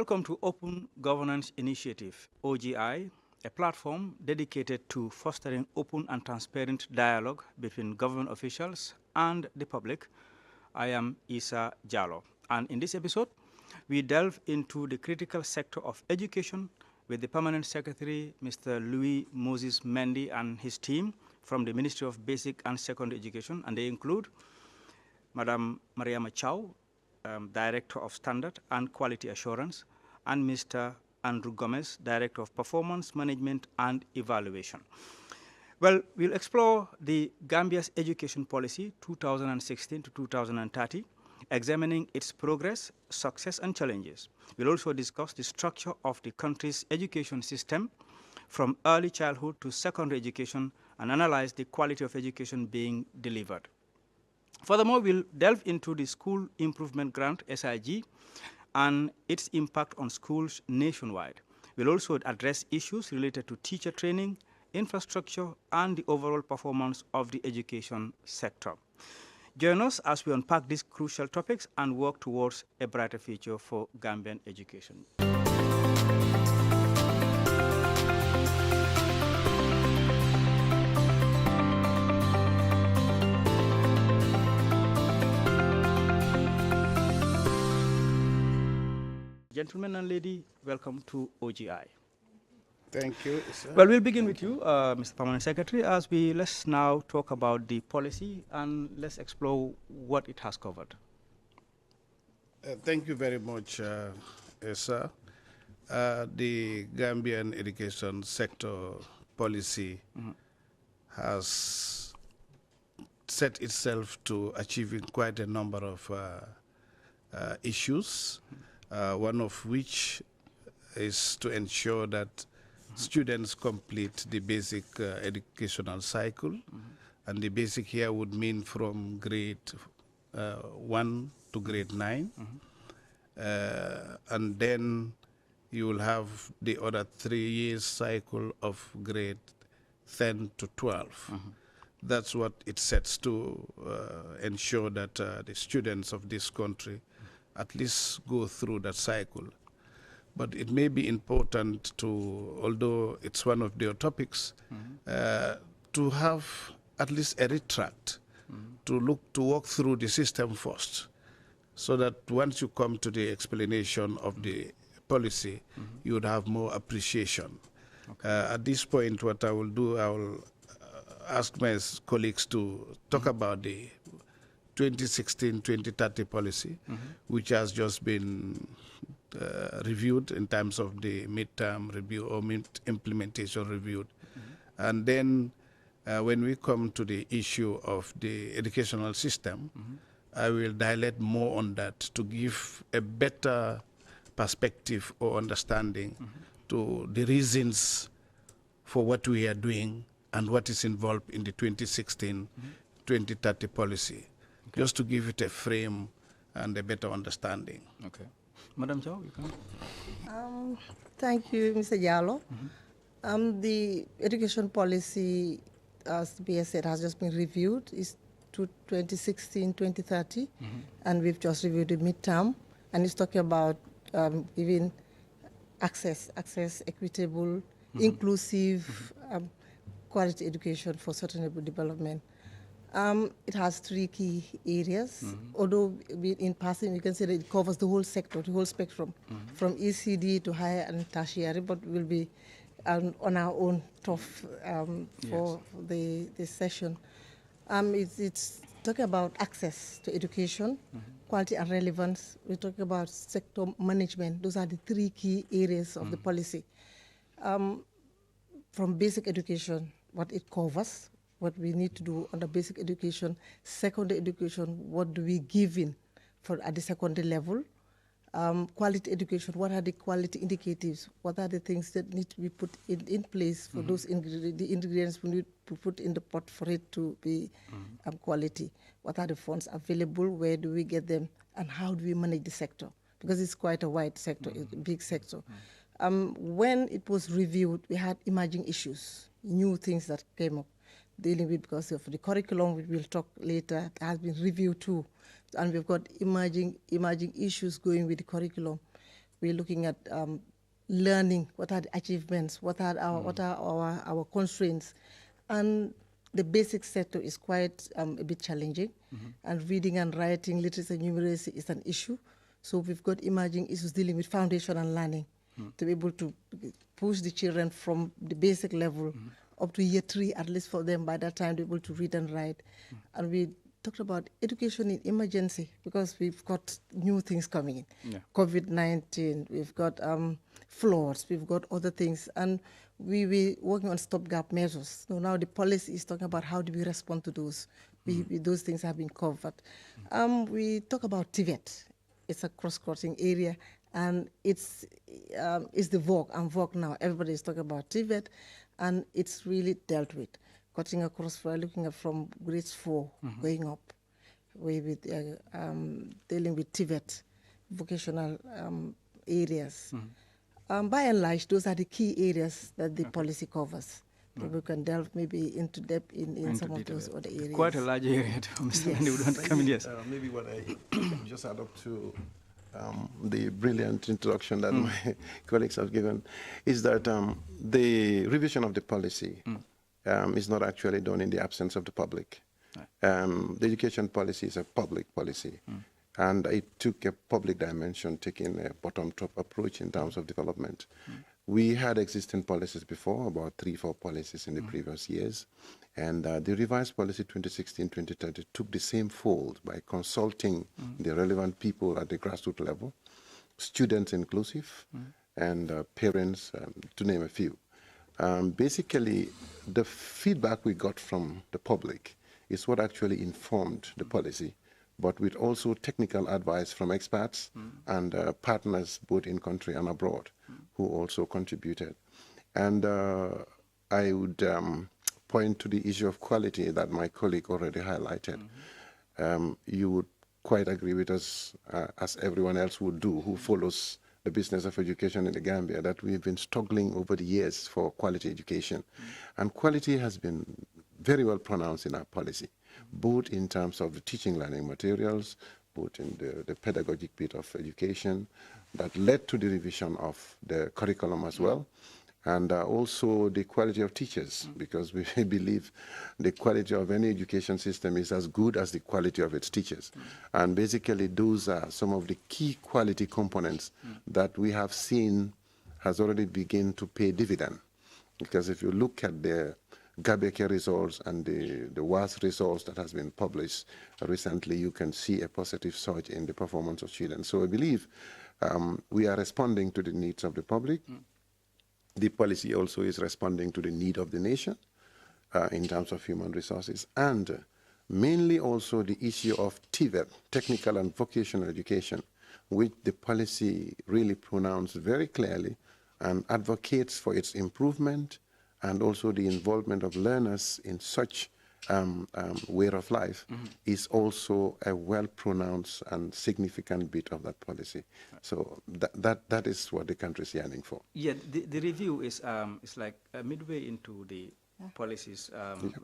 Welcome to Open Governance Initiative, OGI, a platform dedicated to fostering open and transparent dialogue between government officials and the public. I am Isa Jallo, and in this episode, we delve into the critical sector of education with the Permanent Secretary, Mr. Moses Mendy, and his team from the Ministry of Basic and Secondary Education, and they include Madam Mariama Chow, Director of Standard and Quality Assurance, and Mr. Andrew Gomez, Director of Performance Management and Evaluation. Well, we'll explore the Gambia's education policy 2016 to 2030, examining its progress, success, and challenges. We'll also discuss the structure of the country's education system from early childhood to secondary education and analyze the quality of education being delivered. Furthermore, we'll delve into the School Improvement Grant, SIG, and its impact on schools nationwide. We'll also address issues related to teacher training, infrastructure, and the overall performance of the education sector. Join us as we unpack these crucial topics and work towards a brighter future for Gambian education. Gentlemen and lady, welcome to OGI. Thank you, sir. Well, we'll begin with you, Mr. Permanent Secretary, as let's now talk about the policy and let's explore what it has covered. Thank you very much, sir. The Gambian education sector policy has set itself to achieving quite a number of issues. One of which is to ensure that students complete the basic educational cycle. And the basic here would mean from grade 1 to grade 9. And then you will have the other 3 years cycle of grade 10 to 12. That's what it sets to ensure that the students of this country at least go through that cycle. But it may be important to, although it's one of their topics, to have at least a retract, to walk through the system first, so that once you come to the explanation of the policy, you would have more appreciation. Okay. At this point, what I will do, I will ask my colleagues to talk about the 2016-2030 policy, which has just been reviewed in terms of the midterm review or implementation review. And then when we come to the issue of the educational system, I will dilate more on that to give a better perspective or understanding to the reasons for what we are doing and what is involved in the 2016-2030 policy. Okay. Just to give it a frame and a better understanding. Okay. Madam Chow, you can. Thank you, Mr. Jallo. The education policy, as the BS said, has just been reviewed. It's to 2016-2030, and we've just reviewed the midterm, and it's talking about giving access, equitable, inclusive, quality education for sustainable development. It has 3 key areas, although in passing you can say that it covers the whole sector, the whole spectrum, from ECD to higher and tertiary, but we'll be on our own turf for this session. It's talking about access to education, quality and relevance. We're talking about sector management. Those are the 3 key areas of the policy. From basic education, what it covers, what we need to do under basic education, secondary education, what do we give in at the secondary level, quality education, what are the quality indicatives, what are the things that need to be put in place for those the ingredients we need to put in the pot for it to be quality, what are the funds available, where do we get them, and how do we manage the sector, because it's quite a wide sector, a big sector. When it was reviewed, we had emerging issues, new things that came up, dealing with because of the curriculum, which we'll talk later, has been reviewed too. And we've got emerging issues going with the curriculum. We're looking at learning, what are the achievements, what are our constraints. And the basic sector is quite a bit challenging. And reading and writing, literacy and numeracy is an issue. So we've got emerging issues dealing with foundational learning to be able to push the children from the basic level up to year 3, at least for them, by that time, they're able to read and write. And we talked about education in emergency because we've got new things coming in. Yeah. COVID-19, we've got floods, we've got other things. And we were working on stopgap measures. So now the policy is talking about how do we respond to those. Those things have been covered. We talk about TVET. It's a cross-cutting area, and it's the vogue now. Everybody is talking about TVET, and it's really dealt with. Cutting across, we're looking at from grades 4 going up, with dealing with TVET, vocational areas. By and large, those are the key areas that the policy covers. We can delve maybe into depth in some of those other areas. Quite a large area. Mr. Mendy would want to come in. Yes. Maybe what I just add up to the brilliant introduction that my colleagues have given is that the revision of the policy is not actually done in the absence of the public. The education policy is a public policy. And it took a public dimension, taking a bottom-top approach in terms of development. We had existing policies before, about 3-4 policies in the previous years. And the revised policy 2016-2030 took the same fold by consulting the relevant people at the grassroots level, students inclusive, and parents, to name a few. Basically, the feedback we got from the public is what actually informed the policy, but with also technical advice from experts and partners both in country and abroad who also contributed. And I would point to the issue of quality that my colleague already highlighted. You would quite agree with us, as everyone else would do, who follows the business of education in the Gambia, that we've been struggling over the years for quality education. And quality has been very well pronounced in our policy, both in terms of the teaching learning materials, both in the pedagogic bit of education that led to the revision of the curriculum as well, and also the quality of teachers, because we believe the quality of any education system is as good as the quality of its teachers. And basically those are some of the key quality components that we have seen has already begun to pay dividend. Because if you look at the Gambia results and the WAS results that has been published recently, you can see a positive surge in the performance of students. So I believe we are responding to the needs of the public. The policy also is responding to the need of the nation in terms of human resources, and mainly also the issue of TVET, technical and vocational education, which the policy really pronounced very clearly and advocates for its improvement, and also the involvement of learners in such way of life is also a well-pronounced and significant bit of that policy. So that is what the country is yearning for. Yeah, the review is like midway into the policy's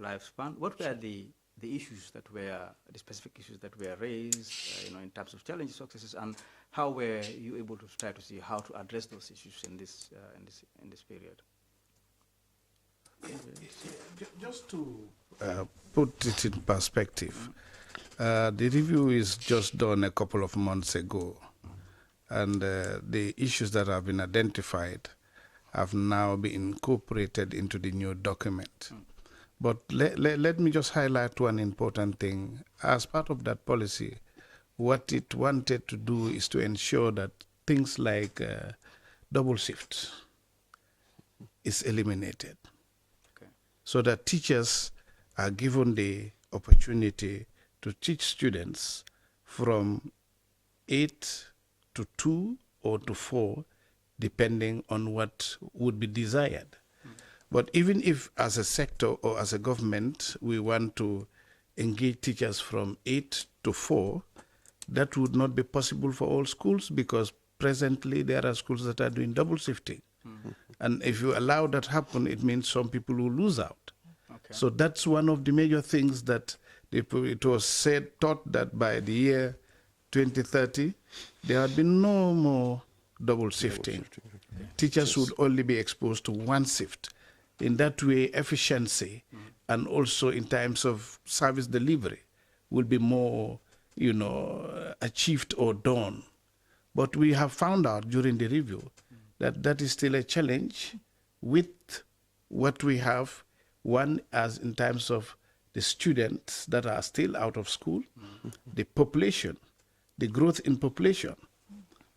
lifespan. What were the issues that were, the specific issues that were raised, in terms of challenges, successes, and how were you able to try to see how to address those issues in this period? Just to put it in perspective, the review is just done a couple of months ago, and the issues that have been identified have now been incorporated into the new document. But let me just highlight one important thing. As part of that policy, what it wanted to do is to ensure that things like double shifts is eliminated, so that teachers are given the opportunity to teach students from 8 to 2 or to 4, depending on what would be desired. But even if as a sector or as a government, we want to engage teachers from 8 to 4, that would not be possible for all schools, because presently there are schools that are doing double shifting. And if you allow that happen, it means some people will lose out. Okay. So that's one of the major things that it was thought that by the year 2030, there had been no more double shifting. Teachers would only be exposed to one shift. In that way, efficiency and also in terms of service delivery will be more, achieved or done. But we have found out during the review that that is still a challenge with what we have. One, as in terms of the students that are still out of school, the population, the growth in population.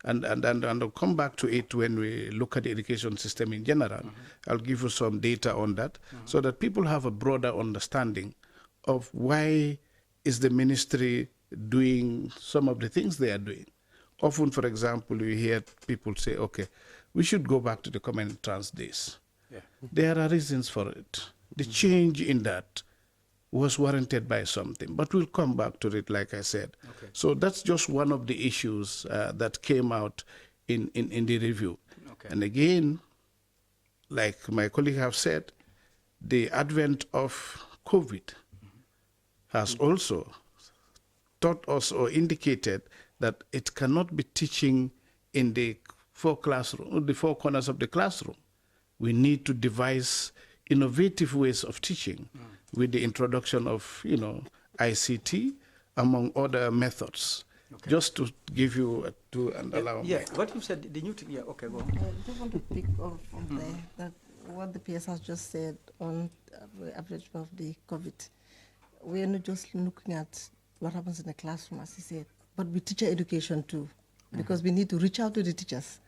And I'll come back to it when we look at the education system in general. I'll give you some data on that so that people have a broader understanding of why is the ministry doing some of the things they are doing. Often, for example, you hear people say, okay, we should go back to the common entrance days. Yeah. There are reasons for it. The change in that was warranted by something, but we'll come back to it, like I said. Okay. So that's just one of the issues that came out in the review. Okay. And again, like my colleague have said, the advent of COVID has also taught us or indicated that it cannot be teaching in the four corners of the classroom. We need to devise innovative ways of teaching with the introduction of, ICT, among other methods. Okay. Just to give you allow me. Yeah, what you said, the new okay, go on. I just want to pick up from there that what the PS has just said on the average of the COVID. We are not just looking at what happens in the classroom, as he said, but with teacher education too, because we need to reach out to the teachers.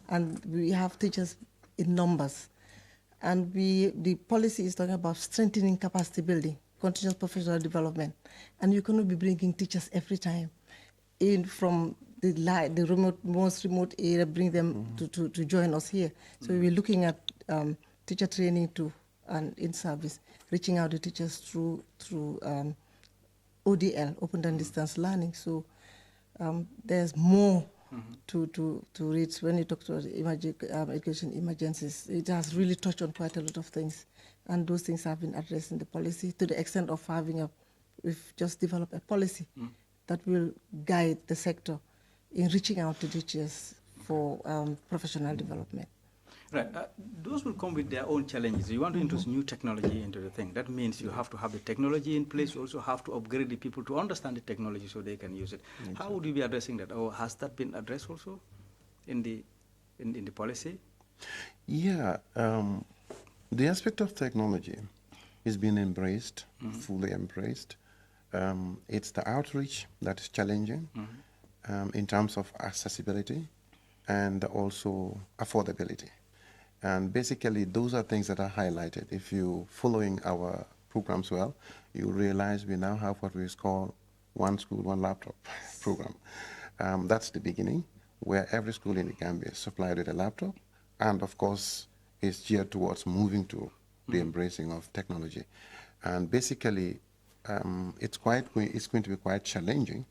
And we have teachers in numbers. And the policy is talking about strengthening capacity building, continuous professional development. And you cannot be bringing teachers every time in from the most remote area, bring them to join us here. So we're looking at teacher training too, and in service, reaching out to teachers through ODL, open and distance learning. So there's more to reach. When you talk to education emergencies, it has really touched on quite a lot of things, and those things have been addressed in the policy to the extent of we've just developed a policy that will guide the sector in reaching out to teachers for professional development. Right. Those will come with their own challenges. You want to introduce new technology into the thing. That means you have to have the technology in place. You also have to upgrade the people to understand the technology so they can use it. Exactly. How would you be addressing that? Or has that been addressed also in the policy? Yeah. The aspect of technology is being embraced, fully embraced. It's the outreach that is challenging in terms of accessibility and also affordability. And basically, those are things that are highlighted. If you're following our programs well, you realize we now have what we call one school, one laptop program. That's the beginning, where every school in the Gambia is supplied with a laptop, and of course, is geared towards moving to the embracing of technology. And basically, it's going to be quite challenging.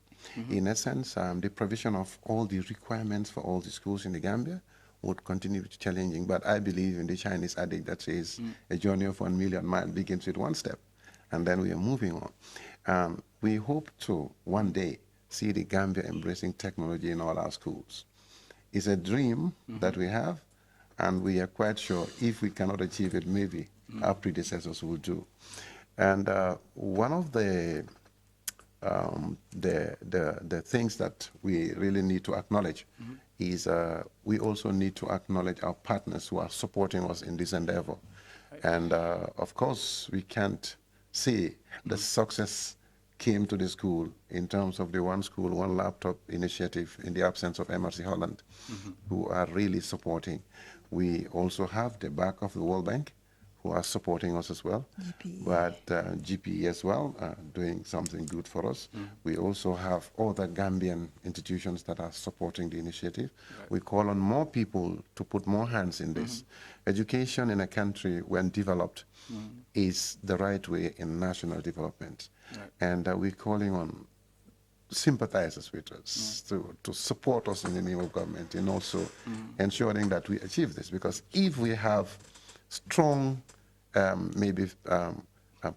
In essence, the provision of all the requirements for all the schools in the Gambia would continue to be challenging. But I believe in the Chinese adage that says a journey of 1 million miles begins with one step, and then we are moving on. We hope to one day see the Gambia embracing technology in all our schools. It's a dream that we have, and we are quite sure if we cannot achieve it, maybe our predecessors will do. And one of the things that we really need to acknowledge is we also need to acknowledge our partners who are supporting us in this endeavor. And of course, we can't say the success came to the school in terms of the one school, one laptop initiative in the absence of MRC Holland, who are really supporting. We also have the back of the World Bank, who are supporting us as well, but GPE as well, doing something good for us. We also have other Gambian institutions that are supporting the initiative. Right. We call on more people to put more hands in this. Education in a country, when developed, is the right way in national development. Right. And we're calling on sympathizers with us to support us in the name of government, and also ensuring that we achieve this. Because if we have strong,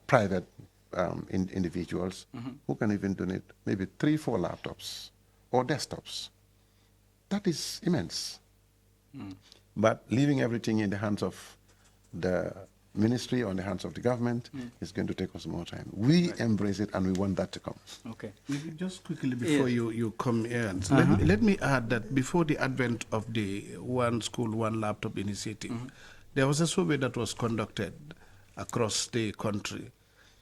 private individuals who can even donate maybe 3-4 laptops or desktops, that is immense. But leaving everything in the hands of the ministry or in the hands of the government is going to take us more time. We embrace it and we want that to come. Okay. Just quickly before you come in, let me add that before the advent of the One School, One Laptop initiative, there was a survey that was conducted across the country,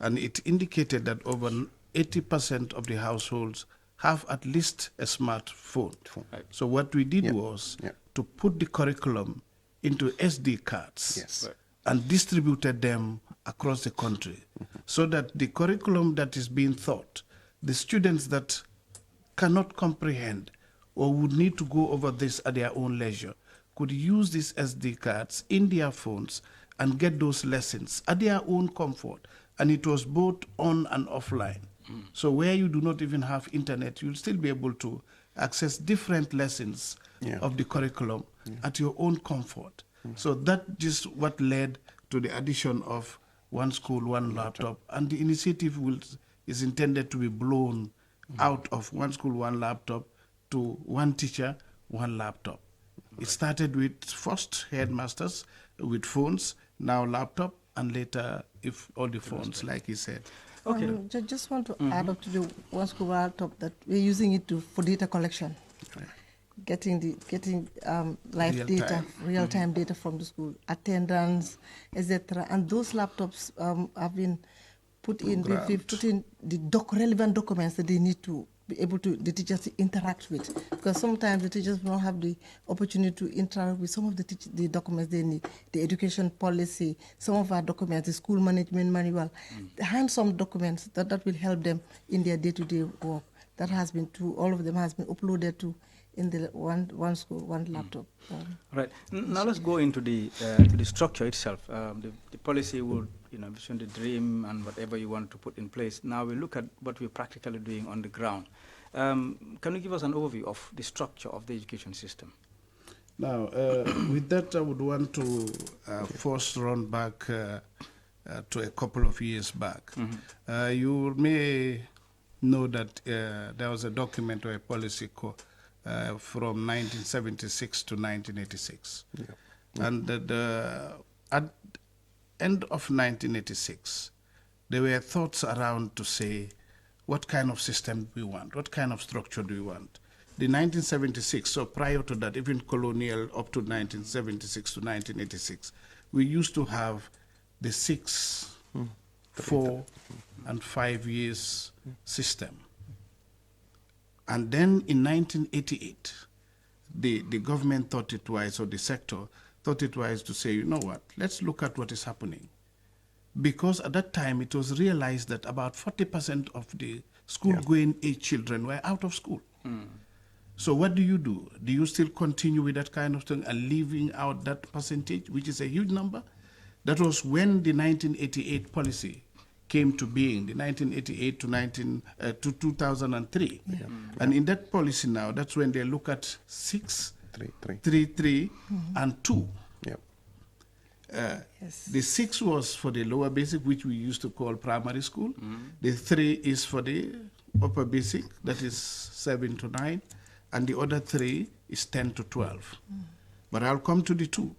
and it indicated that over 80% of the households have at least a smartphone. Right. So what we did was to put the curriculum into SD cards. Yes. Right. And distributed them across the country so that the curriculum that is being taught, the students that cannot comprehend or would need to go over this at their own leisure could use these SD cards in their phones and get those lessons at their own comfort. And it was both on and offline. So where you do not even have internet, you'll still be able to access different lessons of the curriculum at your own comfort. So that is what led to the addition of One School, One Laptop. And the initiative is intended to be blown out of One School, One Laptop to One Teacher, One Laptop. It started with first headmasters with phones, now laptop, and later if all the phones, like he said. Okay. I just want to add up to the One School, One Laptop that we're using it for data collection. Getting live data, real-time data from the school, attendance, etc. And those laptops have been put in. We've put in the relevant documents that they need to be able to the teachers to interact with, because sometimes the teachers don't have the opportunity to interact with some of the documents they need. The education policy, some of our documents, the school management manual, the hands-on documents that will help them in their day-to-day work. That has been all of them has been uploaded to in the one school, one laptop. Right. Now let's go into the structure itself. The policy would, vision the dream and whatever you want to put in place. Now we look at what we're practically doing on the ground. Can you give us an overview of the structure of the education system? Now, with that, I would want to first run back to a couple of years back. You may know that there was a document or a policy from 1976 to 1986. And at the end of 1986, there were thoughts around to say, what kind of system do we want? What kind of structure do we want? The 1976, so prior to that, even colonial up to 1976 to 1986, we used to have the 6, 4, and 5 years system. And then in 1988, the government thought it wise, or the sector thought it wise to say, you know what, let's look at what is happening. Because at that time, it was realized that about 40% of the school-going age children were out of school. So what do? Do you still continue with that kind of thing and leaving out that percentage, which is a huge number? That was when the 1988 policy came to being, the 1988 to 2003. And in that policy now, that's when they look at 6, 3, and 2. The 6 was for the lower basic, which we used to call primary school. The 3 is for the upper basic, that is 7 to 9. And the other 3 is 10 to 12. But I'll come to the 2.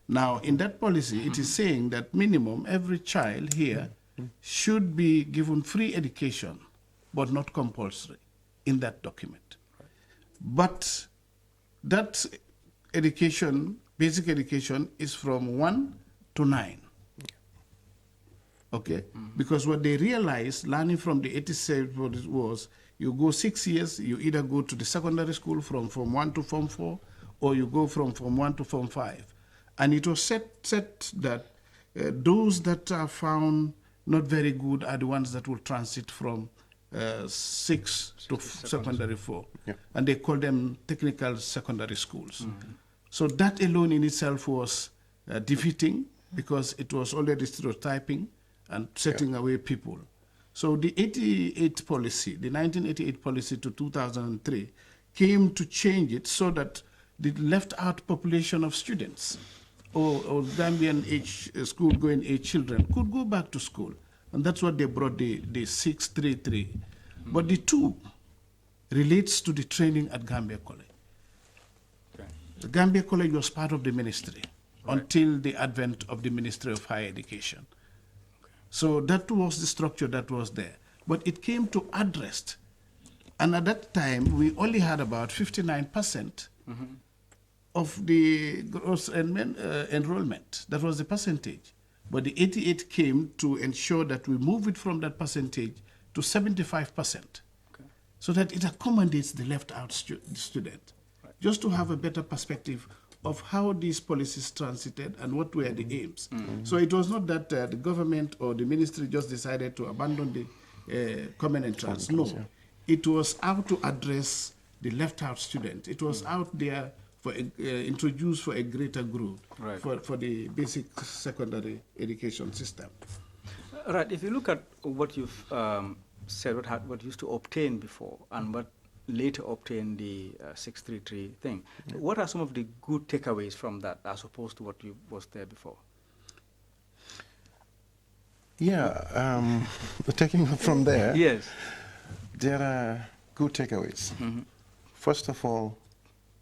Now, in that policy, it is saying that minimum every child here should be given free education, but not compulsory in that document. But that education, basic education, is from 1 to 9. Okay? Because what they realized, learning from the 87 was, you go 6 years, you either go to the secondary school from Form 1 to Form 4, or you go from Form 1 to Form 5. And it was set that those that are found not very good are the ones that will transit from 6 to secondary 4. And they call them technical secondary schools. So that alone in itself was defeating, because it was already stereotyping and setting away people. So the 88 policy, the 1988 policy to 2003, came to change it so that the left out population of students or Gambian school-going age children could go back to school. And that's what they brought the 633. But the 2 relates to the training at Gambia College. Gambia College was part of the ministry until the advent of the Ministry of Higher Education. So that was the structure that was there. But it came to address, and at that time, we only had about 59% of the gross enrollment. That was the percentage. But the 88 came to ensure that we move it from that percentage to 75%, so that it accommodates the left-out student, just to have a better perspective of how these policies transited and what were the aims. So it was not that the government or the ministry just decided to abandon the common entrance. No, it was out to address the left-out student. It was out there for introduced for a greater group for the basic secondary education system. Right. If you look at what you've said, what used to obtain before and what later obtained the 633 thing, what are some of the good takeaways from that as opposed to what was there before? Yeah, taking from there, yes, there are good takeaways. First of all,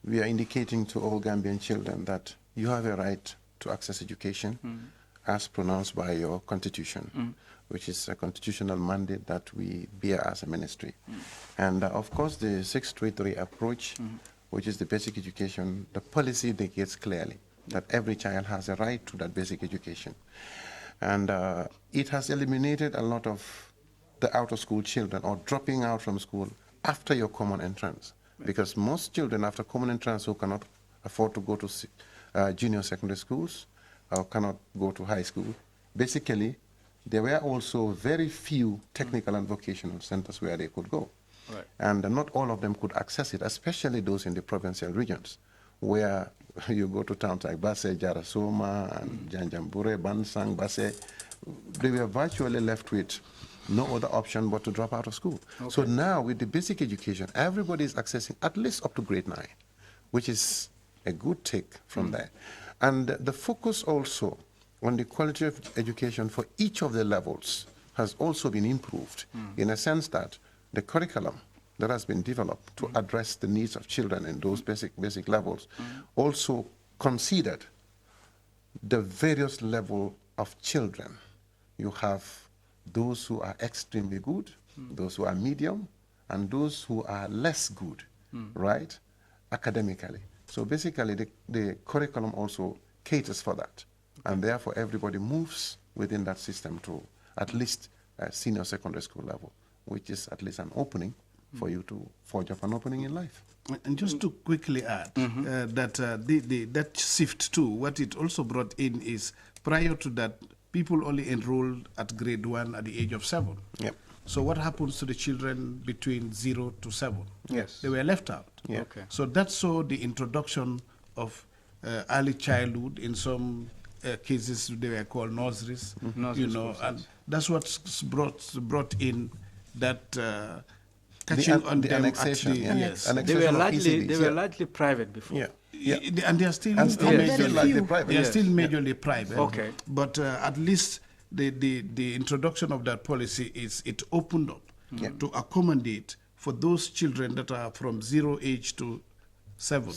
we are indicating to all Gambian children that you have a right to access education as pronounced by your constitution, which is a constitutional mandate that we bear as a ministry. And of course, the 633 approach, which is the basic education, the policy indicates clearly that every child has a right to that basic education. And it has eliminated a lot of the out-of-school children or dropping out from school after your common entrance. Because most children after common entrance who cannot afford to go to junior secondary schools or cannot go to high school, basically there were also very few technical and vocational centers where they could go. And not all of them could access it, especially those in the provincial regions, where you go to towns like Basse, Jarasoma, and Janjambure, Bansang, Basse, they were virtually left with no other option but to drop out of school. So now with the basic education, everybody is accessing at least up to grade 9, which is a good take from there. And the focus also on the quality of education for each of the levels has also been improved in a sense that the curriculum that has been developed to address the needs of children in those basic levels also considered the various level of children. You have those who are extremely good, those who are medium, and those who are less good, right, academically. So basically, the curriculum also caters for that. And therefore, everybody moves within that system to at least senior secondary school level, which is at least an opening for you to forge up an opening in life. And just to quickly add that shift too, what it also brought in is prior to that, people only enrolled at grade 1 at the age of 7. Yep. So what happens to the children between 0 to 7? Yes. They were left out. Yeah. Okay. So that saw the introduction of early childhood. In some cases, they were called nurseries. Nurseries, you know, of course, and yes. that's what's brought in that catching on the them annexation, at the, yeah. yes. They Annexation were of largely ECDs, largely private before. Yeah. And they are still And still majorly largely private. They are Yes. still majorly private. Okay. But at least the introduction of that policy is it opened up to accommodate for those children that are from 0 age to 7.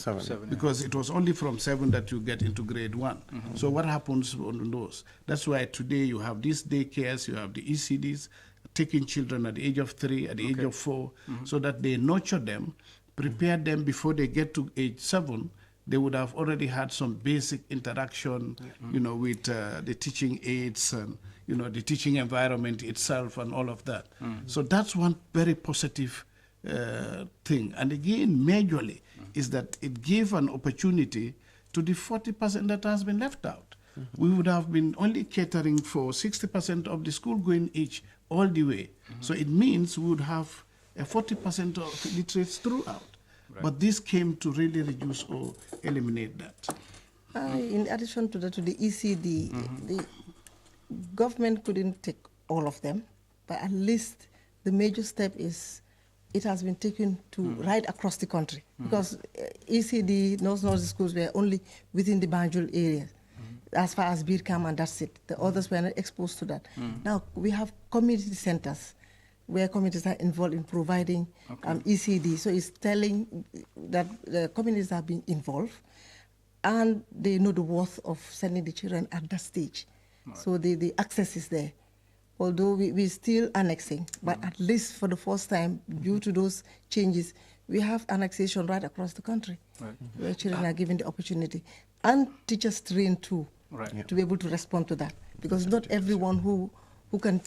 Because it was only from 7 that you get into grade 1. So what happens on those? That's why today you have these daycares, you have the ECDs, taking children at the age of 3, at the age of 4, so that they nurture them, prepare them before they get to age 7. They would have already had some basic interaction, you know, with the teaching aids and, you know, the teaching environment itself and all of that. So that's one very positive thing. And again, majorly, is that it gave an opportunity to the 40% that has been left out. We would have been only catering for 60% of the school-going age all the way. So it means we would have a 40% of literates throughout. But this came to really reduce or eliminate that. In addition to that, to the ECD, the government couldn't take all of them, but at least the major step is it has been taken to right across the country, because ECD, nursery schools were only within the Banjul area, as far as Birkam, and that's it. The others were not exposed to that. Now we have community centers where communities are involved in providing ECD. So it's telling that the communities are being involved. and they know the worth of sending the children at that stage. Right. So the access is there. Although we're still annexing, but at least for the first time, due to those changes, we have annexation right across the country, right. Where children are given the opportunity. And teachers trained too, right. To be able to respond to that. Because not everyone who can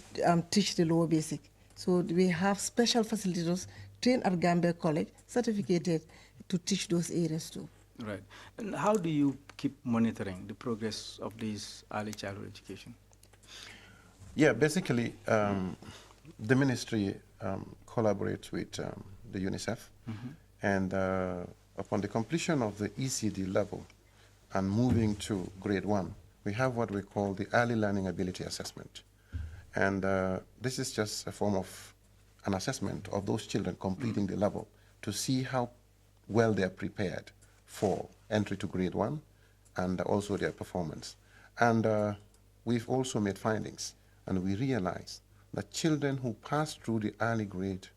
teach the lower basic. So we have special facilitators trained at Gambia College, certificated to teach those areas too. Right. And how do you keep monitoring the progress of this early childhood education? Yeah, basically, the ministry collaborates with the UNICEF, and upon the completion of the ECD level and moving to grade 1, we have what we call the Early Learning Ability Assessment. And this is just a form of an assessment of those children completing the level to see how well they are prepared for entry to grade 1 and also their performance. And we've also made findings, and we realize that children who pass through the early grade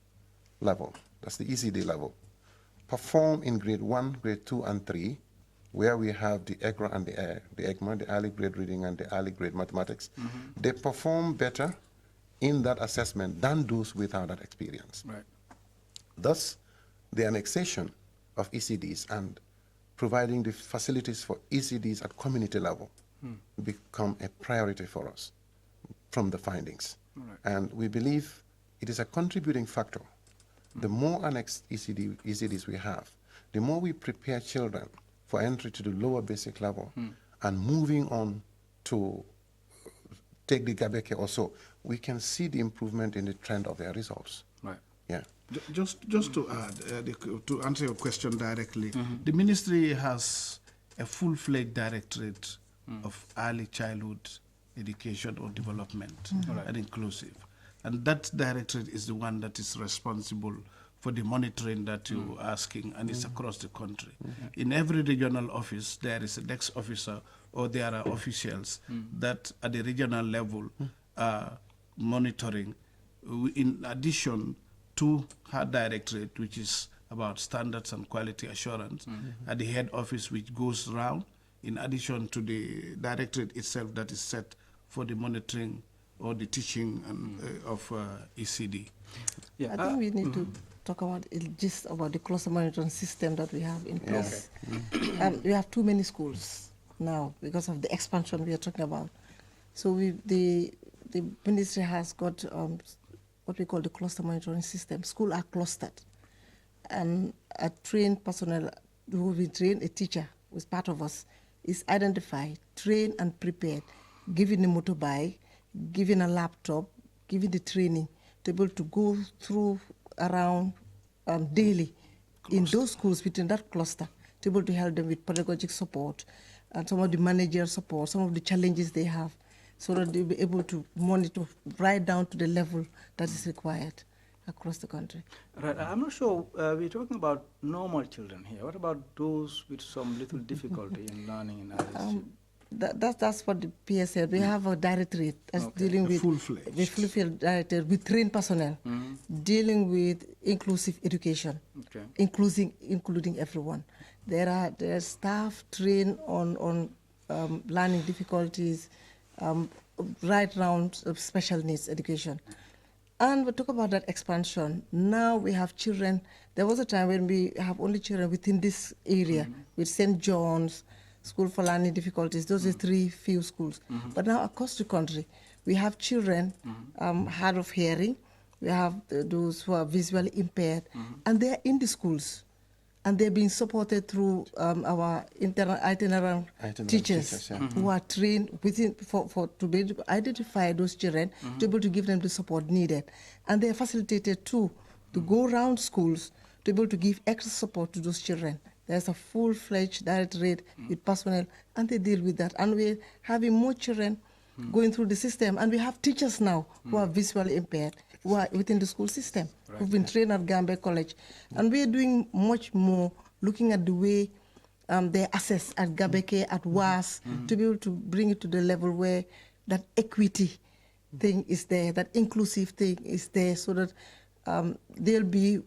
level, that's the ECD level, perform in grade 1, grade 2, and 3, where we have the EGRA and the EGMA, the early grade reading and the early grade mathematics. They perform better in that assessment than those without that experience. Right. Thus, the annexation of ECDs and providing the facilities for ECDs at community level become a priority for us from the findings. Right. And we believe it is a contributing factor. The more annexed ECDs we have, the more we prepare children for entry to the lower basic level and moving on to take the Gabeke or so, we can see the improvement in the trend of their results. Right. Yeah. Just to add, to answer your question directly, the ministry has a full-fledged directorate of early childhood education or development and inclusive. And that directorate is the one that is responsible for the monitoring that you're asking, and it's across the country. In every regional office, there is a desk officer or there are officials that at the regional level are monitoring, in addition to her directorate, which is about standards and quality assurance, at the head office, which goes around, in addition to the directorate itself that is set for the monitoring or the teaching of ECD. Yeah. I think we need to talk about just about the cluster monitoring system that we have in place. Okay. We have too many schools now because of the expansion we are talking about. So the ministry has got what we call the cluster monitoring system. Schools are clustered, and a trained personnel who will train a teacher who is part of us is identified, trained and prepared, given a motorbike, given a laptop, given the training to be able to go through around daily in those schools within that cluster, to be able to help them with pedagogic support and some of the managerial support, some of the challenges they have, so that they'll be able to monitor right down to the level that is required across the country. Right. I'm not sure, we're talking about normal children here. What about those with some little difficulty in learning in others? That's what the PS said. We have a directorate that's dealing with full-fledged directorate with trained personnel, dealing with inclusive education, including everyone. There are staff trained on learning difficulties, right round special needs education. And we talk about that expansion. Now we have children. There was a time when we have only children within this area with St. John's, School for Learning Difficulties. Those are 3 few schools. But now across the country, we have children hard of hearing. We have those who are visually impaired, and they're in the schools, and they're being supported through our itinerant teachers who are trained within to be able to identify those children, to be able to give them the support needed, and they're facilitated too to go around schools to be able to give extra support to those children. There's a full-fledged directorate with personnel, and they deal with that. And we're having more children going through the system, and we have teachers now who are visually impaired, who are within the school system, who've been trained at Gambia College. And we're doing much more, looking at the way they assess at Gabeke, at WAS, to be able to bring it to the level where that equity thing is there, that inclusive thing is there, so that they'll be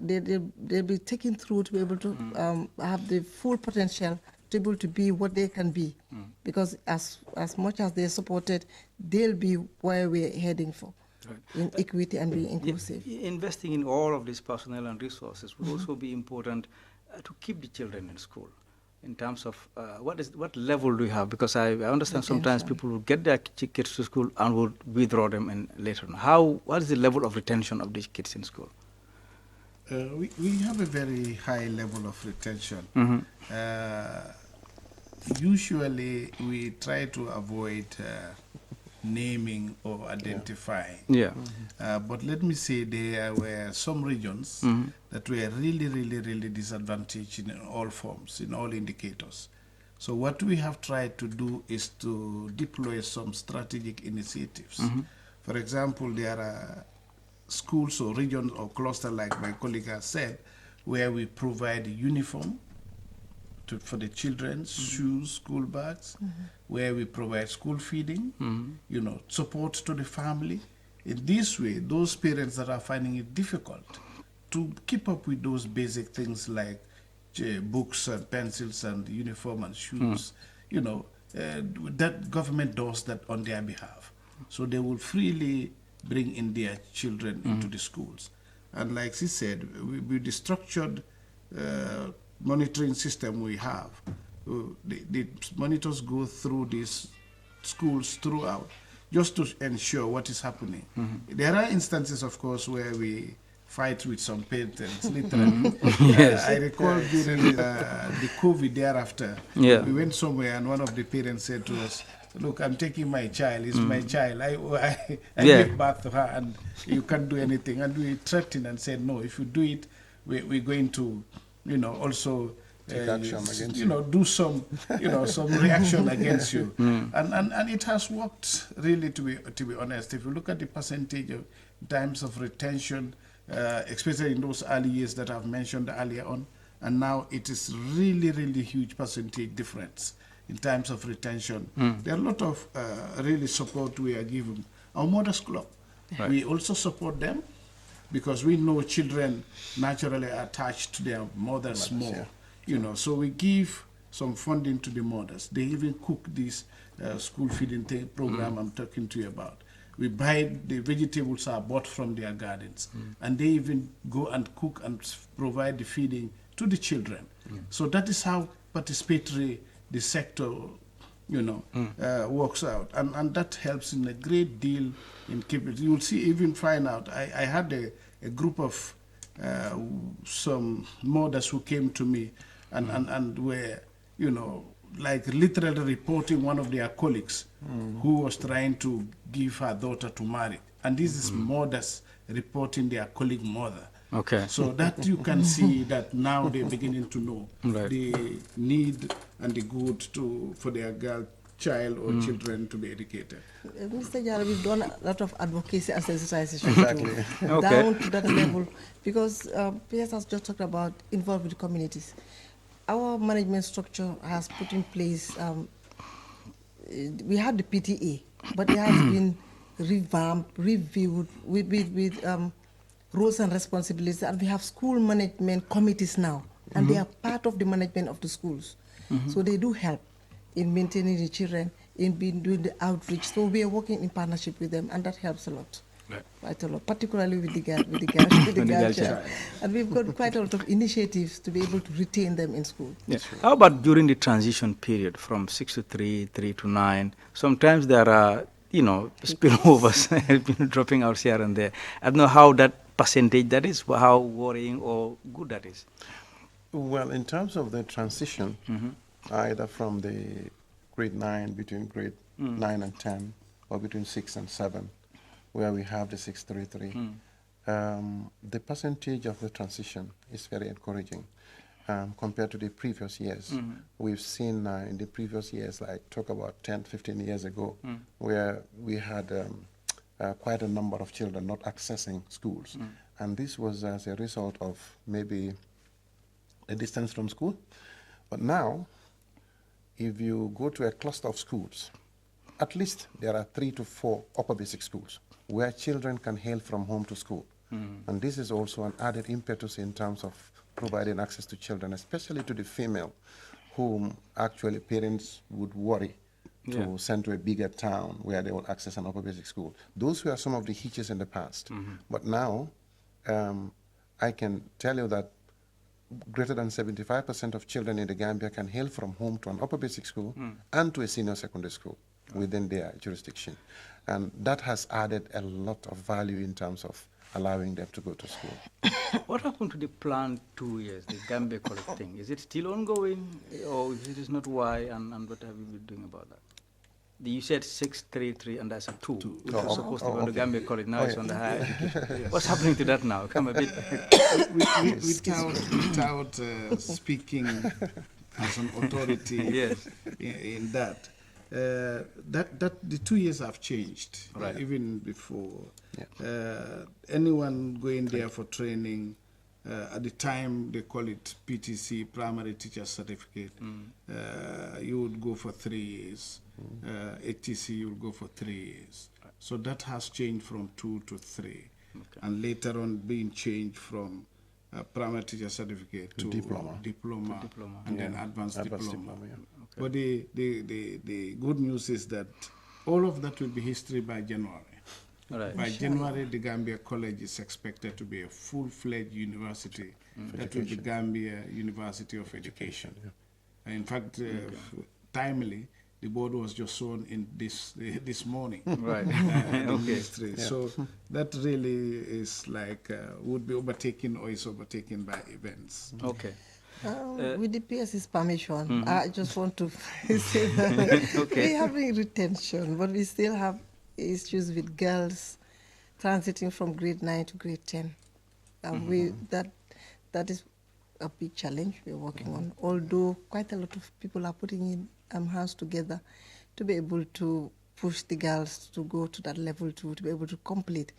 they'll be taken through to be able to have the full potential able to be what they can be. Because as much as they're supported, they'll be where we're heading for. Right. In equity and being inclusive. Investing in all of these personnel and resources will also be important to keep the children in school. In terms of what level do you have? Because I understand sometimes people will get their kids to school and will withdraw them and later on. What is the level of retention of these kids in school? We have a very high level of retention. Usually we try to avoid naming or identifying. But let me say there were some regions that were really disadvantaged in all forms, in all indicators. So what we have tried to do is to deploy some strategic initiatives. For example, there are schools or regions or clusters, like my colleague has said, where we provide uniform for the children, shoes, school bags, where we provide school feeding, support to the family. In this way, those parents that are finding it difficult to keep up with those basic things like books and pencils and uniform and shoes, that government does that on their behalf. So they will freely bring in their children into the schools. And like she said, with the structured monitoring system we have, the monitors go through these schools throughout just to ensure what is happening. There are instances, of course, where we fight with some parents, literally. I recall during the COVID thereafter, we went somewhere and one of the parents said to us, "Look, I'm taking my child, it's my child. I gave birth to her and you can't do anything." And we threatened and said, "No, if you do it, we're going to also take action against you. Do some some reaction against you." And it has worked, really, to be honest. If you look at the percentage of times of retention, especially in those early years that I've mentioned earlier on, and now it is really huge percentage difference in terms of retention. There are a lot of really support we are giving. Our Mothers Club, we also support them, because we know children naturally are attached to their mothers more. So we give some funding to the mothers. They even cook this school feeding program I'm talking to you about. We buy the vegetables are bought from their gardens, and they even go and cook and provide the feeding to the children. So that is how participatory the sector, works out, and that helps in a great deal in keeping it. You will see, even find out. I had a group of some mothers who came to me and were, like literally reporting one of their colleagues who was trying to give her daughter to marry. And this is mothers reporting their colleague mother. Okay. So that you can see that now they're beginning to know the need and the good for their child or children to be educated. Mr. Jara, we've done a lot of advocacy and sensitization down to that level, because PS has just talked about involved with the communities. Our management structure has put in place, we had the PTA, but it has been revamped, reviewed with roles and responsibilities, and we have school management committees now, and they are part of the management of the schools. So they do help in maintaining the children, in doing the outreach. So we are working in partnership with them, and that helps a lot. Quite a lot, particularly with the girl child. And we've got quite a lot of initiatives to be able to retain them in school. How about during the transition period from 6 to 3, 3 to 9? Sometimes there are, spillovers dropping out here and there. I don't know how that percentage that is, how worrying or good that is. Well, in terms of the transition, either from the grade 9, between grade 9 and 10, or between 6 and 7, where we have the 633, the percentage of the transition is very encouraging compared to the previous years. We've seen in the previous years, like talk about 10, 15 years ago, where we had quite a number of children not accessing schools. And this was as a result of maybe a distance from school. But now, if you go to a cluster of schools, at least there are 3 to 4 upper basic schools where children can hail from home to school. And this is also an added impetus in terms of providing access to children, especially to the female, whom actually parents would worry to send to a bigger town where they will access an upper basic school. Those were some of the hitches in the past. But now, I can tell you that greater than 75% of children in the Gambia can hail from home to an upper basic school and to a senior secondary school within their jurisdiction. And that has added a lot of value in terms of allowing them to go to school. What happened to the planned 2 years, the Gambia College thing? Is it still ongoing, or if it is not, why, and what have you been doing about that? You said 633, and that's a 2, which was supposed to be on the Gambia College. Now it's on the higher education. What's happening to that now? Come a bit. Without speaking as an authority in that, the 2 years have changed, even before. Anyone going there for training, at the time they call it PTC, Primary Teacher Certificate, you would go for 3 years. ATC, you will go for 3 years. So that has changed from 2 to 3. And later on being changed from Primary Teacher Certificate to diploma, and then advanced diploma. But the good news is that all of that will be history by January. By January, the Gambia College is expected to be a full-fledged university. That will be Gambia University of Education. In fact, timely, the board was just sworn in this morning. So that really is like would be overtaken or is overtaken by events. With the PS's permission, I just want to say that we're having retention, but we still have issues with girls transiting from grade 9 to grade 10. That is a big challenge we're working on, although quite a lot of people are putting in hands together to be able to push the girls to go to that level to be able to complete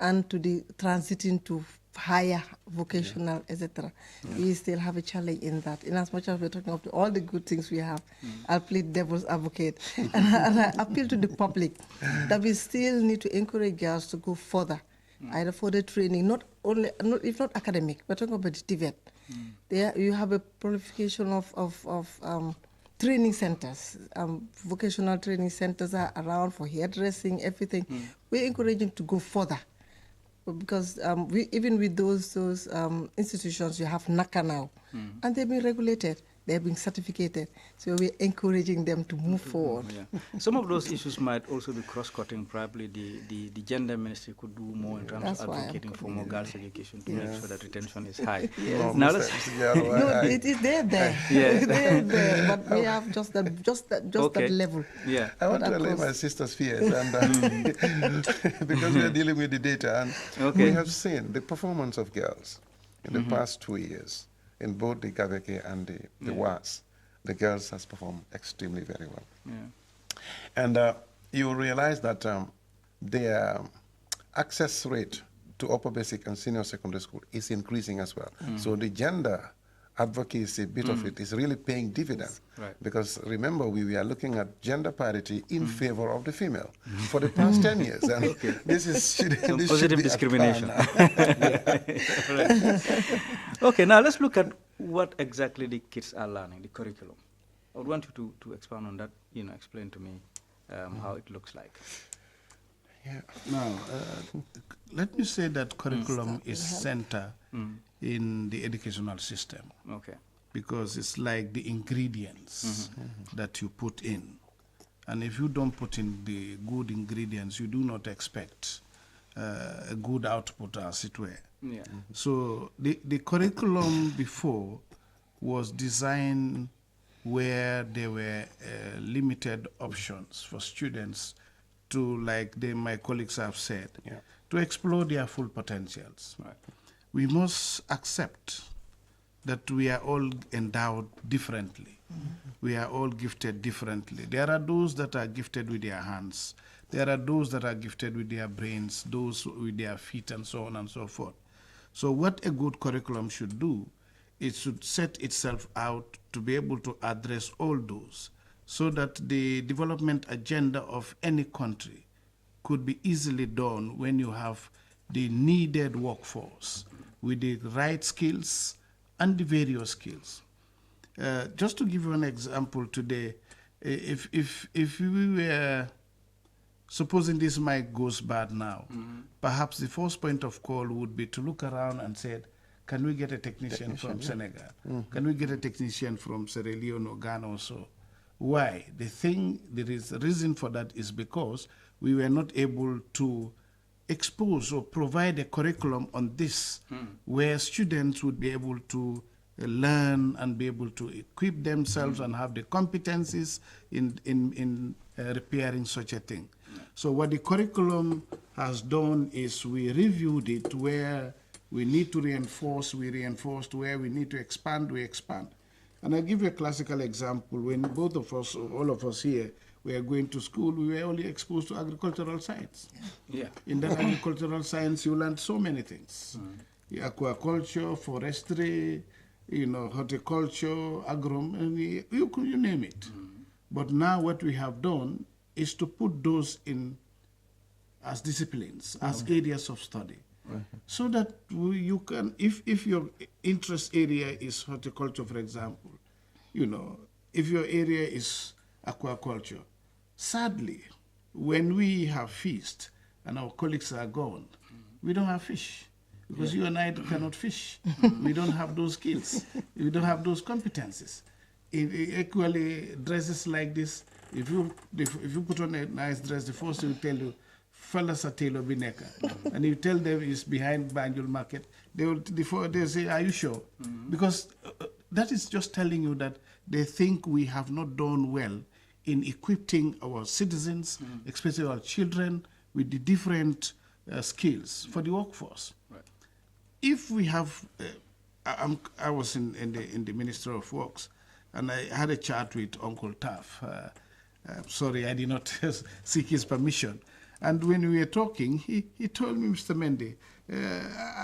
and to the transiting to higher vocational, etc. We still have a challenge in that. In as much as we're talking about all the good things we have, I'll play devil's advocate and I appeal to the public that we still need to encourage girls to go further, either for the training, if not academic, we're talking about the TVET. There you have a proliferation of training centers, vocational training centers are around for hairdressing, everything. We're encouraging to go further. Because even with those institutions, you have NACA now, and they've been regulated, they've been certificated, so we're encouraging them to move forward. Some of those issues might also be cross-cutting. Probably the gender ministry could do more in terms of advocating for more girls' education to make sure that retention is high. Now let's it is there. They're there, but we have just that level. I want to allay my sister's fears, and because we are dealing with the data, and we have seen the performance of girls in the past 2 years. In both the Gaveke and the WAS, the girls has performed extremely very well. And you will realize that their access rate to upper basic and senior secondary school is increasing as well. So the gender advocacy bit of it is really paying dividends. Because remember, we are looking at gender parity in favor of the female for the past 10 years. And this is this positive discrimination. Okay, now let's look at what exactly the kids are learning, the curriculum. I would want you to expand on that, explain to me how it looks like. Now, let me say that curriculum is center in the educational system. Because it's like the ingredients that you put in. And if you don't put in the good ingredients, you do not expect a good output, as it were. So the curriculum before was designed where there were limited options for students to, like my colleagues have said, to explore their full potentials. We must accept that we are all endowed differently. We are all gifted differently. There are those that are gifted with their hands. There are those that are gifted with their brains, those with their feet, and so on and so forth. So what a good curriculum should do, it should set itself out to be able to address all those, so that the development agenda of any country could be easily done when you have the needed workforce with the right skills and the various skills. Just to give you an example today, if we were supposing this mic goes bad now, perhaps the first point of call would be to look around and say, can we get a technician from Senegal? Can we get a technician from Sierra Leone or Ghana or so? Why? The reason for that is because we were not able to expose or provide a curriculum on this where students would be able to learn and be able to equip themselves and have the competencies in repairing such a thing. So what the curriculum has done is we reviewed it where we need to reinforce, we reinforced, where we need to expand, we expand. And I'll give you a classical example. When both of us, all of us here, we are going to school, we were only exposed to agricultural science. Yeah. In that agricultural science, you learn so many things. Aquaculture, forestry, horticulture, agronomy, you name it. But now what we have done is to put those in as disciplines, as areas of study. So that you can, if your interest area is horticulture, for example, if your area is aquaculture, sadly, when we have feast and our colleagues are gone, we don't have fish. Because you and I cannot fish. We don't have those skills. We don't have those competencies. Equally, dresses like this, if you put on a nice dress, the first thing will tell you, fellas are tailor bineka. And you tell them it's behind Banjul Market, they say, are you sure? Because that is just telling you that they think we have not done well in equipping our citizens, especially our children, with the different skills for the workforce. Right. If we have, I was in the Ministry of Works, and I had a chat with Uncle Taff. Sorry, I did not seek his permission. And when we were talking, he told me, Mr. Mendy,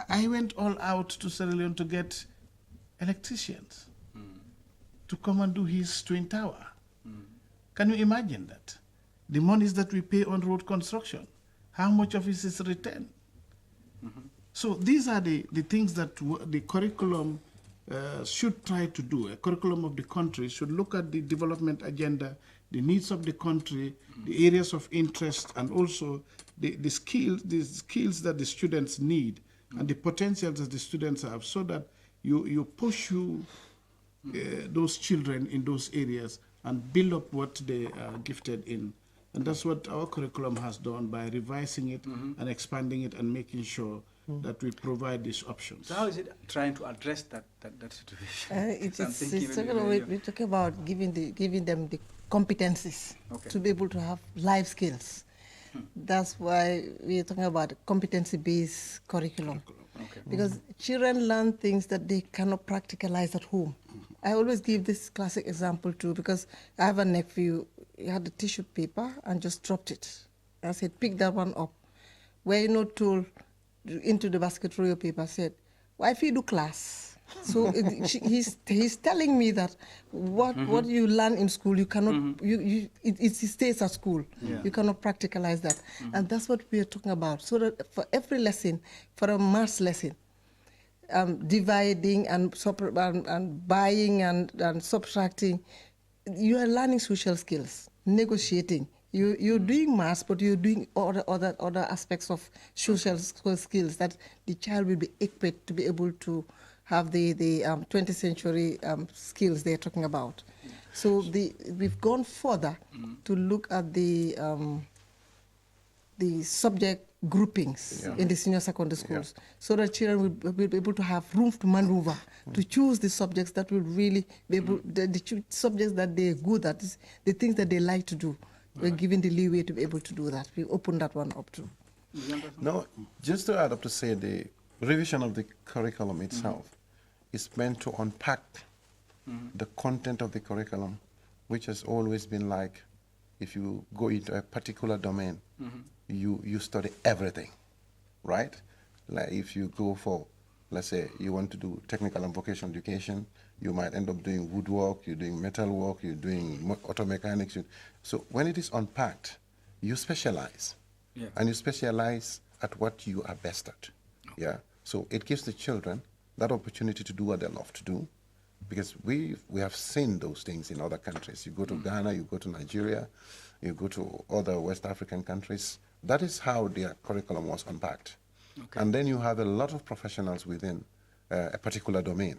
I went all out to Sierra Leone to get electricians to come and do his Twin Tower. Can you imagine that? The monies that we pay on road construction, how much of it is returned? So these are the things that the curriculum should try to do. A curriculum of the country should look at the development agenda, the needs of the country, the areas of interest, and also the skills that the students need and the potentials that the students have, so that you pursue those children in those areas and build up what they are gifted in. And that's what our curriculum has done by revising it and expanding it and making sure that we provide these options. So how is it trying to address that situation? We're talking about giving them the competencies to be able to have life skills. That's why we're talking about competency-based curriculum. Because children learn things that they cannot practicalize at home. I always give this classic example too, because I have a nephew, he had a tissue paper and just dropped it. I said, pick that one up. Where you not told into the basket, throw your paper, said, why if you do class? So he's telling me that what you learn in school, you cannot, it stays at school. You cannot practicalize that. And that's what we are talking about. So that for every lesson, for a maths lesson, dividing and buying and subtracting, you are learning social skills, negotiating. You're doing maths, but you're doing other aspects of social skills that the child will be equipped to be able to have the 20th century skills they're talking about. So we've gone further to look at the subject groupings in the senior secondary schools, so that children will be able to have room to maneuver, to choose the subjects that will really be able, the subjects that they're good at, the things that they like to do. We're given the leeway to be able to do that. We open that one up too. No, just to add up to say, the revision of the curriculum itself is meant to unpack the content of the curriculum, which has always been like, if you go into a particular domain, you study everything, right? Like if you go for, let's say, you want to do technical and vocational education, you might end up doing woodwork, you're doing metal work, you're doing auto mechanics. So when it is unpacked, you specialize. And you specialize at what you are best at. So it gives the children that opportunity to do what they love to do, because we have seen those things in other countries. You go to Ghana, you go to Nigeria, you go to other West African countries. That is how their curriculum was unpacked. Okay. And then you have a lot of professionals within a particular domain,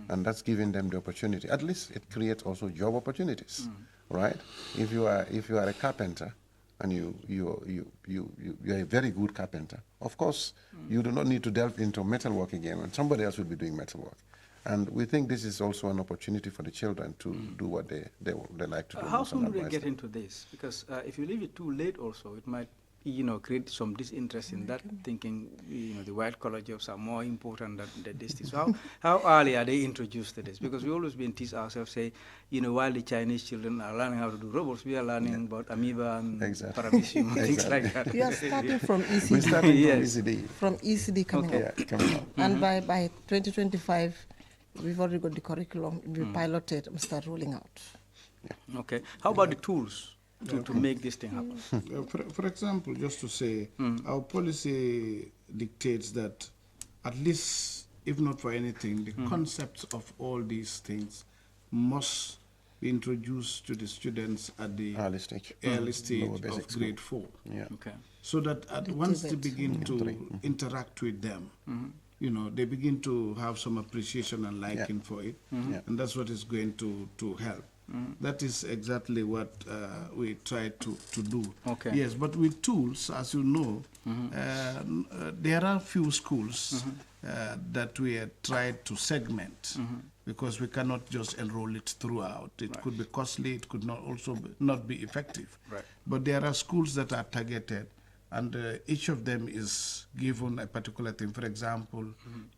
and that's giving them the opportunity. At least it creates also job opportunities, right? If you are a carpenter, and you're a very good carpenter, of course, you do not need to delve into metalwork again, and somebody else will be doing metalwork. And we think this is also an opportunity for the children to do what they like to do. How soon do they get into this? Because if you leave it too late also, it might create some disinterest in that, thinking, the white-collar jobs are more important than this. So how early are they introduced to this? Because we always been teach ourselves, say, while the Chinese children are learning how to do robots, we are learning about amoeba and paramecium, things like that. We are starting from ECD. We're starting from ECD. From ECD coming up. Coming up. And by 2025, we've already got the curriculum, we piloted and start rolling out. Yeah. Okay. How about the tools to make this thing happen? For example, just to say, our policy dictates that at least, if not for anything, the concepts of all these things must be introduced to the students at the early stage of grade 4. Yeah. Okay. So that once they begin to interact with them, they begin to have some appreciation and liking for it, and that's what is going to help. That is exactly what we try to do. Okay. Yes, but with tools, as you know, there are few schools that we have tried to segment because we cannot just enroll it throughout. It could be costly, it could not be effective. Right. But there are schools that are targeted, and each of them is given a particular thing. For example,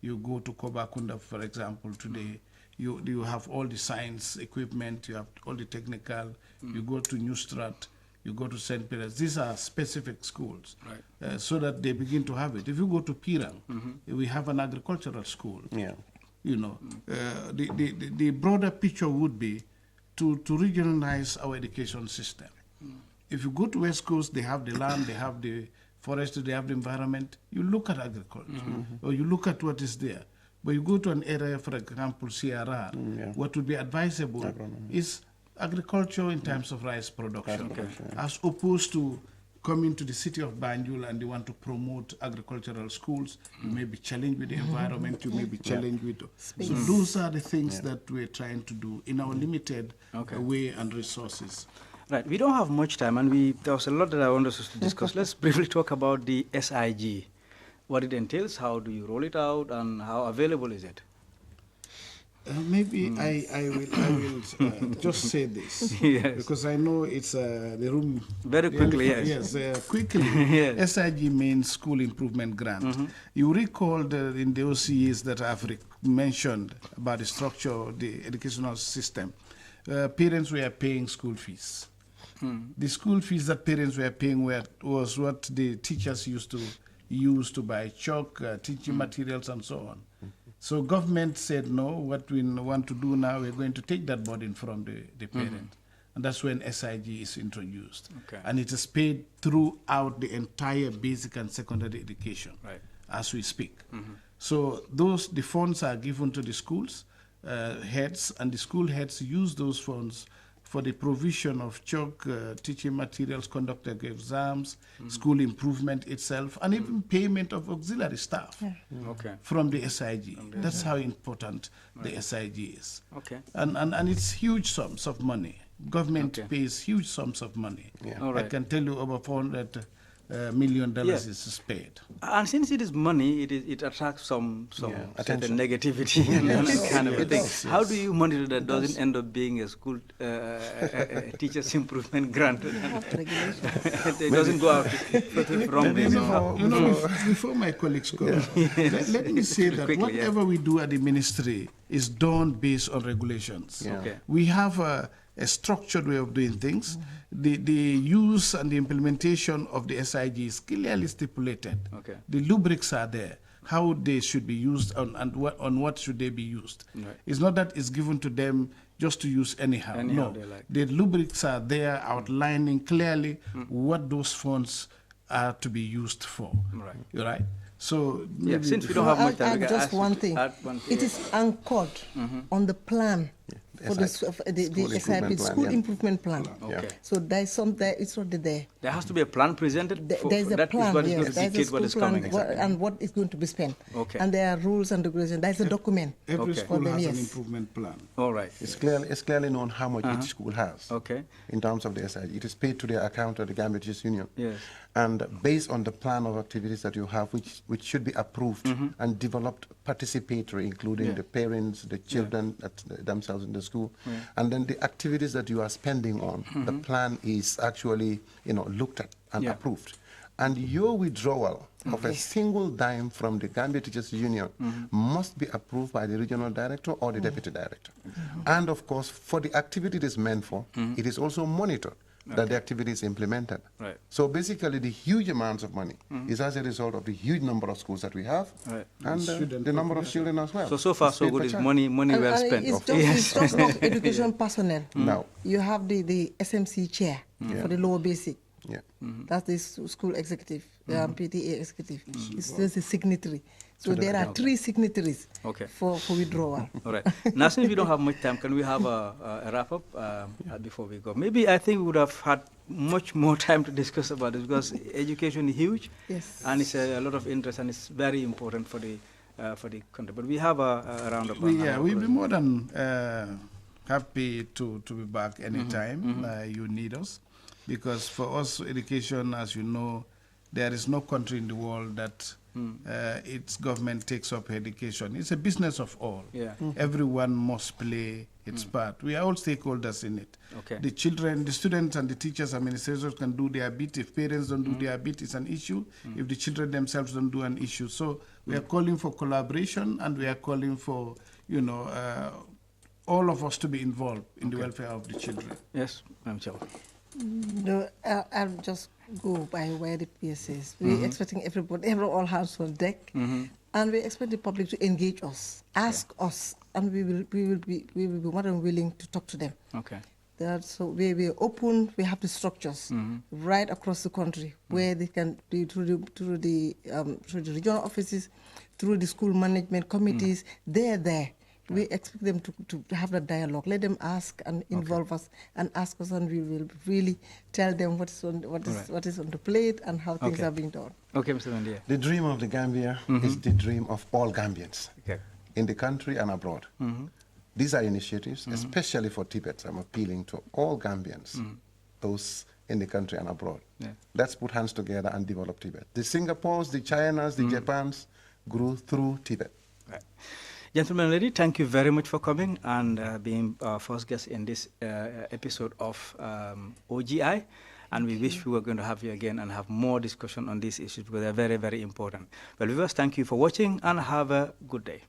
you go to Kobakunda, for example, today, you have all the science equipment, you have all the technical, you go to Newstrat, you go to St. Peter's. These are specific schools, right. So that they begin to have it. If you go to Pirang, we have an agricultural school. Yeah. The broader picture would be to regionalize our education system. If you go to West Coast, they have the land, they have the forest, they have the environment. You look at agriculture, or you look at what is there. But you go to an area, for example, CRR, what would be advisable is agriculture in terms of rice production, as opposed to coming to the city of Banjul and they want to promote agricultural schools. You may be challenged with the environment, you may be challenged with... So those are the things that we're trying to do in our limited way and resources. Right, we don't have much time, and there was a lot that I wanted us to discuss. Let's briefly talk about the SIG. What it entails, how do you roll it out, and how available is it? Maybe I will just say this, because I know it's the room... Very quickly, yes. Yes, quickly. SIG means School Improvement Grant. You recall in the OCEs that I've mentioned about the structure of the educational system, parents were paying school fees. The school fees that parents were paying was what the teachers used to buy chalk, teaching materials, and so on. So government said, no, what we want to do now, we're going to take that burden from the parent. And that's when SIG is introduced. And it is paid throughout the entire basic and secondary education as we speak. So the funds are given to the schools heads, and the school heads use those funds for the provision of chalk, teaching materials, conduct exams, school improvement itself, and even payment of auxiliary staff from the SIG. That's how important the SIG is. And it's huge sums of money. Government pays huge sums of money. I can tell you over $400 million is paid. And since it is money, it attracts some certain negativity and kind of a thing. How do you monitor that doesn't end up being a school teachers improvement grant? It doesn't go out wrongly. Before my colleagues go, let me say that whatever we do at the ministry is done based on regulations. We have a structured way of doing things. The use and the implementation of the SIG is clearly stipulated. The rubrics are there, how they should be used and on what should they be used. It's not that it's given to them just to use anyhow. No, the rubrics are there outlining clearly what those funds are to be used for. Right? So Yeah, maybe since we don't have much time, we add can just ask you one to thing. add one thing. It is anchored on the plan for the SIP, the school improvement SIP, plan, school yeah. improvement plan. Okay. So there is some there. It's already there. There has to be a plan presented. There is a that plan. is what is Yes, going to there is a dictate what school is plan coming. and what is going to be spent. Okay. And there are rules and regulations. There is a document. every Okay. school For them, has an yes. improvement plan. All right. It's clearly known how much each school has. Okay. In terms of the SIG. It is paid to the account of the Gambia Teachers Union. Yes. And based on the plan of activities that you have, which should be approved and developed participatory, including Yeah. the parents, the children themselves in the school, and then the activities that you are spending on, the plan is actually, looked at and Yeah. approved. And your withdrawal of a single dime from the Gambia Teachers Union must be approved by the regional director or the deputy director. And of course, for the activity it is meant for, it is also monitored that the activity is implemented. Right. So basically, the huge amounts of money is as a result of the huge number of schools that we have Right. and the number of children as well. So far, It's so paid good. per Is child. money well And spent. it's just not education personnel. Now, You have the SMC chair for the lower basic. yeah. That's the school executive, the PTA executive. It's just a signatory. So there are 3 signatories Okay. for withdrawal. All right. Now, since we don't have much time, can we have a wrap-up before we go? Maybe I think we would have had much more time to discuss about this because education is huge. Yes. And it's a lot of interest and it's very important for the country. But we have a roundup. We'll be more than happy to be back anytime you need us. Because for us, education, as you know, there is no country in the world that its government takes up education. It's a business of all. Yeah. Everyone must play its part. We are all stakeholders in it. Okay. The children, the students, and the teachers, administrators can do their bit. If parents don't do their bit, it's an issue. If the children themselves don't do an issue. So we are calling for collaboration, and we are calling for, all of us to be involved in the welfare of the children. Yes, Madam Chair. No, I'll just go by where the PS is. We're expecting everybody, all hands on deck, and we expect the public to engage us, ask us, and we will be more than willing to talk to them. Okay. So we're open. We have the structures right across the country where they can be through the regional offices, through the school management committees. They're there. We expect them to have a dialogue. Let them ask and involve us and ask us, and we will really tell them what is on the plate and how things are being done. Okay, Mr. Mendy. The dream of the Gambia is the dream of all Gambians Okay. in the country and abroad. These are initiatives, especially for Tibet. I'm appealing to all Gambians, those in the country and abroad. Yeah. Let's put hands together and develop Tibet. The Singapores, the Chinas, the Japans grew through Tibet. Right. Gentlemen and ladies, thank you very much for coming and being our first guest in this episode of OGI. And we wish we were going to have you again and have more discussion on these issues because they're very, very important. Well, viewers, thank you for watching and have a good day.